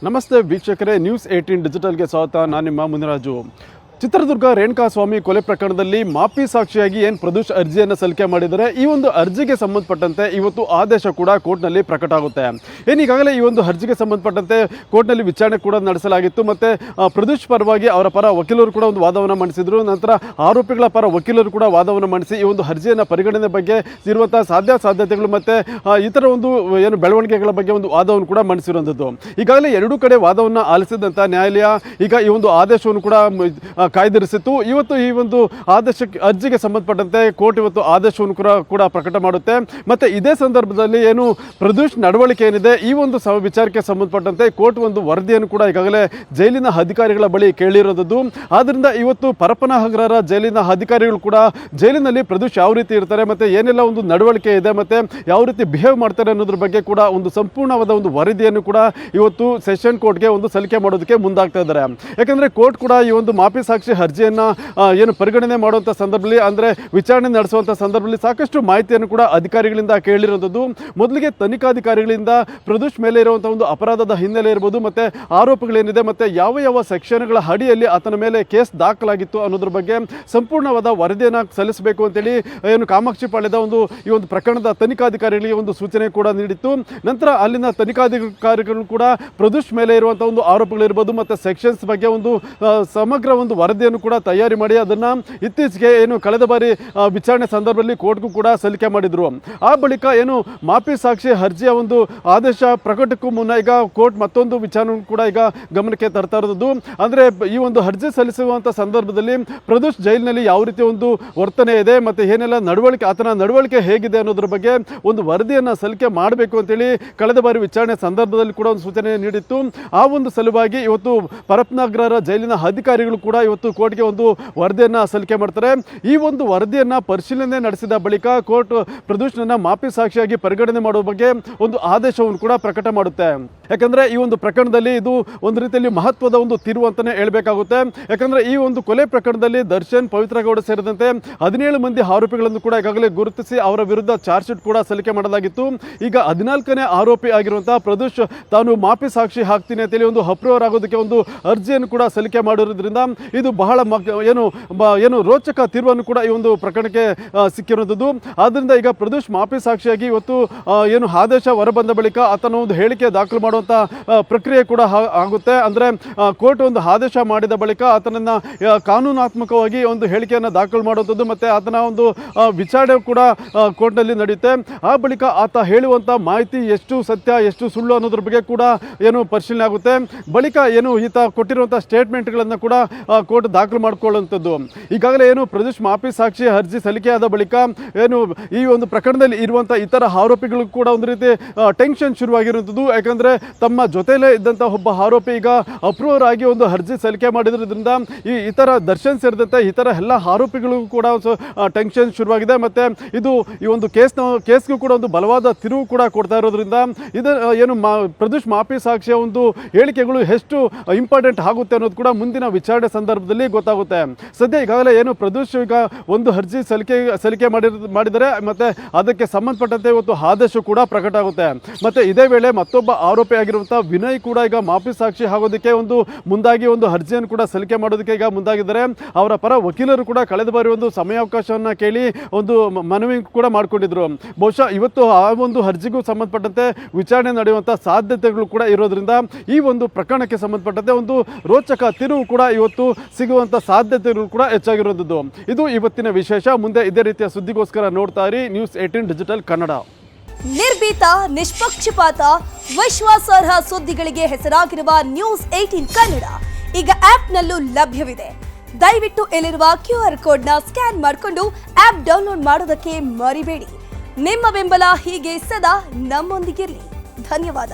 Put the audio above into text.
ನಮಸ್ತೆ ವೀಕ್ಷಕರೇ, ನ್ಯೂಸ್ 18 ಡಿಜಿಟಲ್ಗೆ ಸ್ವಾಗತ. ನಾನು ನಿಮ್ಮ ಮುನಿರಾಜು. ಚಿತ್ರದುರ್ಗ ರೇಣುಕಾಸ್ವಾಮಿ ಕೊಲೆ ಪ್ರಕರಣದಲ್ಲಿ ಮಾಪಿ ಸಾಕ್ಷಿಯಾಗಿ ಏನು ಪ್ರದೋಷ್ ಅರ್ಜಿಯನ್ನು ಸಲ್ಲಿಕೆ ಮಾಡಿದರೆ, ಈ ಒಂದು ಅರ್ಜಿಗೆ ಸಂಬಂಧಪಟ್ಟಂತೆ ಇವತ್ತು ಆದೇಶ ಕೂಡ ಕೋರ್ಟ್ನಲ್ಲಿ ಪ್ರಕಟ ಆಗುತ್ತೆ. ಈಗಾಗಲೇ ಈ ಒಂದು ಅರ್ಜಿಗೆ ಸಂಬಂಧಪಟ್ಟಂತೆ ಕೋರ್ಟ್ನಲ್ಲಿ ವಿಚಾರಣೆ ಕೂಡ ನಡೆಸಲಾಗಿತ್ತು. ಮತ್ತು ಪ್ರದೋಷ್ ಪರವಾಗಿ ಅವರ ಪರ ವಕೀಲರು ಕೂಡ ಒಂದು ವಾದವನ್ನು ಮಂಡಿಸಿದರು. ನಂತರ ಆರೋಪಿಗಳ ಪರ ವಕೀಲರು ಕೂಡ ವಾದವನ್ನು ಮಂಡಿಸಿ ಈ ಒಂದು ಅರ್ಜಿಯನ್ನು ಪರಿಗಣನೆ ಬಗ್ಗೆ ಇರುವಂಥ ಸಾಧ್ಯತೆಗಳು ಮತ್ತು ಇತರ ಒಂದು ಏನು ಬೆಳವಣಿಗೆಗಳ ಬಗ್ಗೆ ಒಂದು ವಾದವನ್ನು ಕೂಡ ಮಂಡಿಸಿರುವಂಥದ್ದು. ಈಗಾಗಲೇ ಎರಡೂ ಕಡೆ ವಾದವನ್ನು ಆಲಿಸಿದಂಥ ನ್ಯಾಯಾಲಯ ಈಗ ಈ ಒಂದು ಆದೇಶವನ್ನು ಕೂಡ ಕಾಯ್ದಿರಿಸಿತ್ತು. ಇವತ್ತು ಈ ಒಂದು ಅರ್ಜಿಗೆ ಸಂಬಂಧಪಟ್ಟಂತೆ ಕೋರ್ಟ್ ಇವತ್ತು ಆದೇಶವನ್ನು ಕೂಡ ಪ್ರಕಟ ಮಾಡುತ್ತೆ. ಮತ್ತು ಇದೇ ಸಂದರ್ಭದಲ್ಲಿ ಏನು ಪ್ರದೋಷ್ ನಡವಳಿಕೆ ಏನಿದೆ, ಈ ಒಂದು ವಿಚಾರಕ್ಕೆ ಸಂಬಂಧಪಟ್ಟಂತೆ ಕೋರ್ಟ್ ಒಂದು ವರದಿಯನ್ನು ಕೂಡ ಈಗಾಗಲೇ ಜೈಲಿನ ಅಧಿಕಾರಿಗಳ ಬಳಿ ಕೇಳಿರೋದು. ಆದ್ದರಿಂದ ಇವತ್ತು ಪರಪ್ಪನಹಗರ ಜೈಲಿನ ಅಧಿಕಾರಿಗಳು ಕೂಡ ಜೈಲಿನಲ್ಲಿ ಪ್ರದೋಷ್ ಯಾವ ರೀತಿ ಇರ್ತಾರೆ ಮತ್ತು ಏನೆಲ್ಲ ಒಂದು ನಡವಳಿಕೆ ಇದೆ ಮತ್ತು ಯಾವ ರೀತಿ ಬಿಹೇವ್ ಮಾಡ್ತಾರೆ ಅನ್ನೋದ್ರ ಬಗ್ಗೆ ಕೂಡ ಒಂದು ಸಂಪೂರ್ಣವಾದ ಒಂದು ವರದಿಯನ್ನು ಕೂಡ ಇವತ್ತು ಸೆಷನ್ ಕೋರ್ಟ್ಗೆ ಒಂದು ಸಲ್ಲಿಕೆ ಮಾಡೋದಕ್ಕೆ ಮುಂದಾಗ್ತಾ ಇದ್ದಾರೆ. ಯಾಕಂದರೆ ಕೋರ್ಟ್ ಕೂಡ ಈ ಒಂದು ಮಾಪಿ ಸಾಕ್ಷಿ ಅರ್ಜಿಯನ್ನು ಏನು ಪರಿಗಣನೆ ಮಾಡುವಂಥ ಸಂದರ್ಭದಲ್ಲಿ, ಅಂದರೆ ವಿಚಾರಣೆ ನಡೆಸುವಂಥ ಸಂದರ್ಭದಲ್ಲಿ ಸಾಕಷ್ಟು ಮಾಹಿತಿಯನ್ನು ಕೂಡ ಅಧಿಕಾರಿಗಳಿಂದ ಕೇಳಿರುವಂಥದ್ದು. ಮೊದಲಿಗೆ ತನಿಖಾಧಿಕಾರಿಗಳಿಂದ ಪ್ರದೋಷ್ ಮೇಲೆ ಇರುವಂಥ ಒಂದು ಅಪರಾಧದ ಹಿನ್ನೆಲೆ ಇರ್ಬೋದು, ಮತ್ತು ಆರೋಪಗಳೇನಿದೆ ಮತ್ತು ಯಾವ ಸೆಕ್ಷನ್ಗಳ ಅಡಿಯಲ್ಲಿ ಆತನ ಮೇಲೆ ಕೇಸ್ ದಾಖಲಾಗಿತ್ತು ಅನ್ನೋದ್ರ ಬಗ್ಗೆ ಸಂಪೂರ್ಣವಾದ ವರದಿಯನ್ನು ಸಲ್ಲಿಸಬೇಕು ಅಂತೇಳಿ ಏನು ಕಾಮಾಕ್ಷಿ ಪಾಳ್ಯದ ಈ ಒಂದು ಪ್ರಕರಣದ ತನಿಖಾಧಿಕಾರಿಗಳಿಗೆ ಒಂದು ಸೂಚನೆ ಕೂಡ ನೀಡಿತ್ತು. ನಂತರ ಅಲ್ಲಿನ ತನಿಖಾಧಿಕಾರಿಗಳು ಕೂಡ ಪ್ರದೋಷ್ ಮೇಲೆ ಇರುವಂಥ ಒಂದು ಆರೋಪಗಳಿರ್ಬೋದು ಮತ್ತು ಸೆಕ್ಷನ್ಸ್ ಬಗ್ಗೆ ಒಂದು ಸಮಗ್ರ ಒಂದು ವರದಿಯನ್ನು ಕೂಡ ತಯಾರಿ ಮಾಡಿ ಅದನ್ನು ಇತ್ತೀಚೆಗೆ ಏನು ಕಳೆದ ಬಾರಿ ವಿಚಾರಣೆ ಸಂದರ್ಭದಲ್ಲಿ ಕೋರ್ಟ್ಗೂ ಕೂಡ ಸಲ್ಲಿಕೆ ಮಾಡಿದರು. ಆ ಬಳಿಕ ಏನು ಮಾಪಿ ಸಾಕ್ಷಿ ಅರ್ಜಿಯ ಒಂದು ಆದೇಶ ಪ್ರಕಟಕ್ಕೂ ಮುನ್ನ ಈಗ ಕೋರ್ಟ್ ಮತ್ತೊಂದು ವಿಚಾರಣೆ ಕೂಡ ಈಗ ಗಮನಕ್ಕೆ ತರ್ತಾ ಇರೋದು. ಅಂದರೆ ಈ ಒಂದು ಅರ್ಜಿ ಸಲ್ಲಿಸುವಂಥ ಸಂದರ್ಭದಲ್ಲಿ ಪ್ರದೋಷ್ ಜೈಲಿನಲ್ಲಿ ಯಾವ ರೀತಿ ಒಂದು ವರ್ತನೆ ಇದೆ ಮತ್ತು ಏನೆಲ್ಲ ಆತನ ನಡವಳಿಕೆ ಹೇಗಿದೆ ಅನ್ನೋದ್ರ ಬಗ್ಗೆ ಒಂದು ವರದಿಯನ್ನು ಸಲ್ಲಿಕೆ ಮಾಡಬೇಕು ಅಂತೇಳಿ ಕಳೆದ ಬಾರಿ ವಿಚಾರಣೆ ಸಂದರ್ಭದಲ್ಲಿ ಕೂಡ ಒಂದು ಸೂಚನೆ ನೀಡಿತ್ತು. ಆ ಒಂದು ಸಲುವಾಗಿ ಇವತ್ತು ಪರಪ್ಪನಹಗರ ಜೈಲಿನ ಅಧಿಕಾರಿಗಳು ಕೂಡ ಇವತ್ತು ಕೋರ್ಟ್ಗೆ ಒಂದು ವರದಿಯನ್ನು ಸಲ್ಲಿಕೆ ಮಾಡ್ತಾರೆ. ಈ ಒಂದು ವರದಿಯನ್ನು ಪರಿಶೀಲನೆ ನಡೆಸಿದ ಬಳಿಕ ಕೋರ್ಟ್ ಪ್ರದೋಷ್ನನ್ನ ಮಾಪಿ ಸಾಕ್ಷಿಯಾಗಿ ಪರಿಗಣನೆ ಮಾಡುವ ಬಗ್ಗೆ ಒಂದು ಆದೇಶವನ್ನು ಕೂಡ ಪ್ರಕಟ ಮಾಡುತ್ತೆ. ಯಾಕಂದರೆ ಈ ಒಂದು ಪ್ರಕರಣದಲ್ಲಿ ಇದು ಒಂದು ರೀತಿಯಲ್ಲಿ ಮಹತ್ವದ ಒಂದು ತಿರುವು ಅಂತಲೇ ಹೇಳಬೇಕಾಗುತ್ತೆ. ಯಾಕಂದರೆ ಈ ಒಂದು ಕೊಲೆ ಪ್ರಕರಣದಲ್ಲಿ ದರ್ಶನ್, ಪವಿತ್ರ ಗೌಡ ಸೇರಿದಂತೆ 17 ಮಂದಿ ಆರೋಪಿಗಳನ್ನು ಕೂಡ ಈಗಾಗಲೇ ಗುರುತಿಸಿ ಅವರ ವಿರುದ್ಧ ಚಾರ್ಜ್ ಶೀಟ್ ಕೂಡ ಸಲ್ಲಿಕೆ ಮಾಡಲಾಗಿತ್ತು. ಈಗ 14ನೇ ಆರೋಪಿ ಆಗಿರುವಂತಹ ಪ್ರದೋಷ್ ತಾನು ಮಾಪಿ ಸಾಕ್ಷಿ ಹಾಕ್ತೀನಿ ಅಂತೇಳಿ ಒಂದು ಅಪ್ರೂವರ್ ಆಗೋದಕ್ಕೆ ಒಂದು ಅರ್ಜಿಯನ್ನು ಕೂಡ ಸಲ್ಲಿಕೆ ಮಾಡಿರೋದ್ರಿಂದ ಇದು ಬಹಳ ಏನು ರೋಚಕ ತಿರುವನ್ನು ಕೂಡ ಈ ಒಂದು ಪ್ರಕರಣಕ್ಕೆ ಸಿಕ್ಕಿರುವಂಥದ್ದು. ಆದ್ದರಿಂದ ಈಗ ಪ್ರದೋಷ್ ಮಾಪಿ ಸಾಕ್ಷಿಯಾಗಿ ಇವತ್ತು ಏನು ಆದೇಶ ಹೊರಬಂದ ಬಳಿಕ ಆತನ ಒಂದು ಹೇಳಿಕೆ ದಾಖಲು ಮಾಡುವಂಥ ಪ್ರಕ್ರಿಯೆ ಕೂಡ ಆಗುತ್ತೆ. ಅಂದರೆ ಕೋರ್ಟ್ ಒಂದು ಆದೇಶ ಮಾಡಿದ ಬಳಿಕ ಆತನನ್ನು ಕಾನೂನಾತ್ಮಕವಾಗಿ ಒಂದು ಹೇಳಿಕೆಯನ್ನು ದಾಖಲು ಮಾಡುವಂಥದ್ದು ಮತ್ತು ಆತನ ಒಂದು ವಿಚಾರಣೆ ಕೂಡ ಕೋರ್ಟ್ನಲ್ಲಿ ನಡೆಯುತ್ತೆ. ಆ ಬಳಿಕ ಆತ ಹೇಳುವಂಥ ಮಾಹಿತಿ ಎಷ್ಟು ಸತ್ಯ ಎಷ್ಟು ಸುಳ್ಳು ಅನ್ನೋದ್ರ ಬಗ್ಗೆ ಕೂಡ ಏನು ಪರಿಶೀಲನೆ ಆಗುತ್ತೆ. ಬಳಿಕ ಏನು ಈತ ಕೊಟ್ಟಿರುವಂಥ ಸ್ಟೇಟ್ಮೆಂಟ್ಗಳನ್ನು ಕೂಡ ಕೋರ್ಟ್ ದಾಖಲು ಮಾಡಿಕೊಳ್ಳುವಂಥದ್ದು. ಈಗಾಗಲೇ ಏನು ಪ್ರದೋಷ್ ಮಾಪಿ ಸಾಕ್ಷಿ ಅರ್ಜಿ ಸಲ್ಲಿಕೆಯಾದ ಬಳಿಕ ಏನು ಈ ಒಂದು ಪ್ರಕರಣದಲ್ಲಿ ಇರುವಂಥ ಇತರ ಆರೋಪಿಗಳು ಕೂಡ ಒಂದು ರೀತಿ ಟೆನ್ಷನ್ ಶುರುವಾಗಿರುವಂಥದ್ದು. ಯಾಕಂದರೆ ತಮ್ಮ ಜೊತೆಯಲ್ಲೇ ಇದ್ದಂಥ ಒಬ್ಬ ಆರೋಪಿ ಈಗ ಅಪ್ರೂವರ್ ಆಗಿ ಒಂದು ಅರ್ಜಿ ಸಲ್ಲಿಕೆ ಮಾಡಿದ್ರಿಂದ ಈ ಇತರ ದರ್ಶನ್ ಸೇರಿದಂತೆ ಇತರ ಎಲ್ಲ ಆರೋಪಿಗಳಿಗೂ ಕೂಡ ಟೆನ್ಷನ್ ಶುರುವಾಗಿದೆ. ಮತ್ತು ಇದು ಈ ಒಂದು ಕೇಸ್ಗೂ ಕೂಡ ಒಂದು ಬಲವಾದ ತಿರುವು ಕೂಡ ಕೊಡ್ತಾ ಇರೋದ್ರಿಂದ ಇದು ಏನು ಪ್ರದೋಷ್ ಮಾಪಿ ಸಾಕ್ಷಿಯ ಒಂದು ಹೇಳಿಕೆಗಳು ಎಷ್ಟು ಇಂಪಾರ್ಟೆಂಟ್ ಆಗುತ್ತೆ ಅನ್ನೋದು ಕೂಡ ಮುಂದಿನ ವಿಚಾರಣೆ ಸಂದರ್ಭದಲ್ಲಿ ಗೊತ್ತಾಗುತ್ತೆ. ಸದ್ಯ ಈಗಾಗಲೇ ಏನು ಪ್ರದೋಷ್ ಈಗ ಒಂದು ಅರ್ಜಿ ಸಲ್ಲಿಕೆ ಮಾಡಿದರೆ ಮತ್ತು ಅದಕ್ಕೆ ಸಂಬಂಧಪಟ್ಟಂತೆ ಇವತ್ತು ಆದೇಶ ಕೂಡ ಪ್ರಕಟ ಆಗುತ್ತೆ. ಮತ್ತು ಇದೇ ವೇಳೆ ಮತ್ತೊಬ್ಬ ಆರೋಪಿ ಆಗಿರುವಂಥ ವಿನಯ್ ಕೂಡ ಈಗ ಮಾಪಿ ಸಾಕ್ಷಿ ಆಗೋದಕ್ಕೆ ಒಂದು ಮುಂದಾಗಿ ಒಂದು ಅರ್ಜಿಯನ್ನು ಕೂಡ ಸಲ್ಲಿಕೆ ಮಾಡೋದಕ್ಕೆ ಈಗ ಮುಂದಾಗಿದ್ದಾರೆ. ಅವರ ಪರ ವಕೀಲರು ಕೂಡ ಕಳೆದ ಬಾರಿ ಒಂದು ಸಮಯಾವಕಾಶವನ್ನು ಕೇಳಿ ಒಂದು ಮನವಿ ಕೂಡ ಮಾಡಿಕೊಂಡಿದ್ರು. ಬಹುಶಃ ಇವತ್ತು ಆ ಒಂದು ಅರ್ಜಿಗೂ ಸಂಬಂಧಪಟ್ಟಂತೆ ವಿಚಾರಣೆ ನಡೆಯುವಂಥ ಸಾಧ್ಯತೆಗಳು ಕೂಡ ಇರೋದ್ರಿಂದ ಈ ಒಂದು ಪ್ರಕರಣಕ್ಕೆ ಸಂಬಂಧಪಟ್ಟಂತೆ ಒಂದು ರೋಚಕ ತಿರುವು ಕೂಡ ಇವತ್ತು ಸಿಗುವಂಥ ಸಾಧ್ಯತೆಗಳು ಕೂಡ ಹೆಚ್ಚಾಗಿರುವಂಥದ್ದು. ಇದು ಇವತ್ತಿನ ವಿಶೇಷ. ಮುಂದೆ ಇದೇ ರೀತಿಯ ಸುದ್ದಿಗೋಸ್ಕರ ನೋಡ್ತಾ ಇರಿ ನ್ಯೂಸ್ 18 ಡಿಜಿಟಲ್ ಕನ್ನಡ. ನಿರ್ಭೀತ, ನಿಷ್ಪಕ್ಷಪಾತ, ವಿಶ್ವಾಸಾರ್ಹ ಸುದ್ದಿಗಳಿಗೆ ಹೆಸರಾಗಿರುವ ನ್ಯೂಸ್ 18 ಕನ್ನಡ ಈಗ ಆಪ್ನಲ್ಲೂ ಲಭ್ಯವಿದೆ. ದಯವಿಟ್ಟು ಇಲ್ಲಿರುವ QR ಕೋಡ್ನ ಸ್ಕ್ಯಾನ್ ಮಾಡಿಕೊಂಡು ಆಪ್ ಡೌನ್ಲೋಡ್ ಮಾಡೋದಕ್ಕೆ ಮರಿಬೇಡಿ. ನಿಮ್ಮ ಬೆಂಬಲ ಹೀಗೆ ಸದಾ ನಮ್ಮೊಂದಿಗಿರಲಿ. ಧನ್ಯವಾದ.